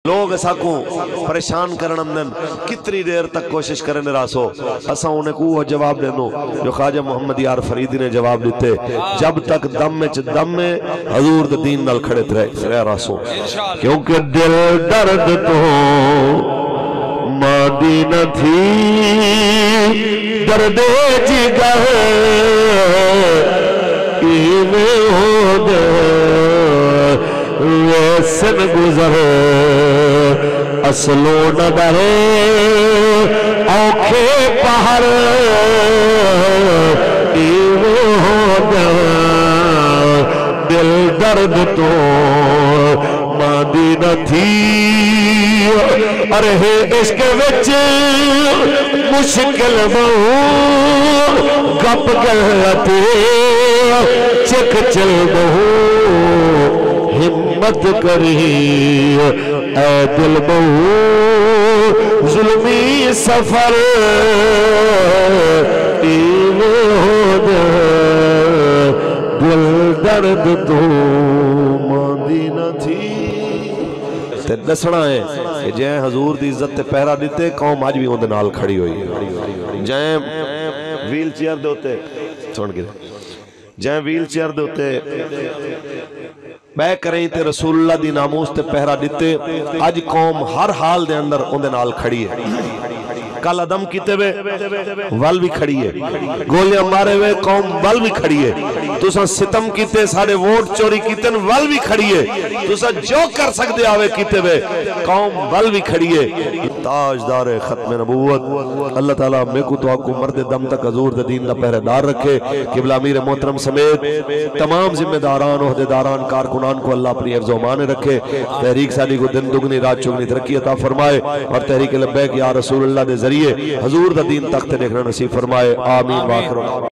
لوگ ایسا کو پریشان کرنندن کتنی دیر تک کوشش کرنے راسو اسا انہیں کو جواب دینو جو خواجہ محمد یار فریدی نے جواب دیتے جب تک دم میں دم میں حضور دے دین نال کھڑے رہ راسو کیونکہ دل درد تو مادی نہ تھی درد جگر ایوے ہو دے ویسن گزر اصلو نہ ڈرے اوکھے پہر ایوے ہو دے دل درد تو مادی نہ تھی ارے عشق وچ مشکل بہو گپ گلتے چک چل بہو ہمت کری اے دل بہو ظلمی سفر ایوے ہو دے دل درد تو ماندی نہ تھی تے دسنا ہے کہ جائیں حضور دی عزت تے پہرا دیتے قوم آج بھی ہوندے نال کھڑی ہوئی جائیں ویل چیئر دے ہوتے سن کے جائیں ویل چیئر دے ہوتے بے کریں تے رسول اللہ دی ناموس تے پہرا دیتے آج قوم ہر حال دے اندر ہوندے نال کھڑی ہے کل عدم کیتے وے ول بھی کھڑی ہے گولیاں مارے وے قوم ول بھی کھڑی ہے تُسا ستم کیتے سارے ووٹ چوری کیتے ول بھی کھڑی ہے تُسا جو کر سکتے آوے کیتے وے قوم ول بھی کھڑی ہے تاجدار ختم نبوت اللہ تعالیٰ میں کو تو آپ کو مرد دم تک حضور دے دین کا پہرے دار رکھے قبلہ امیر محترم سمیت تمام ذمہ داران عہدیداران کارکنان کو اللہ اپنی حفظ و امان رکھے تحریک سالی کو دن دگنی رات چگنی ترقی عطا فرمائے اور تحریک لبیک یا رسول اللہ دے ذریعے حضور دا دین تخت دیکھنا نصیب فرمائے آمین واخر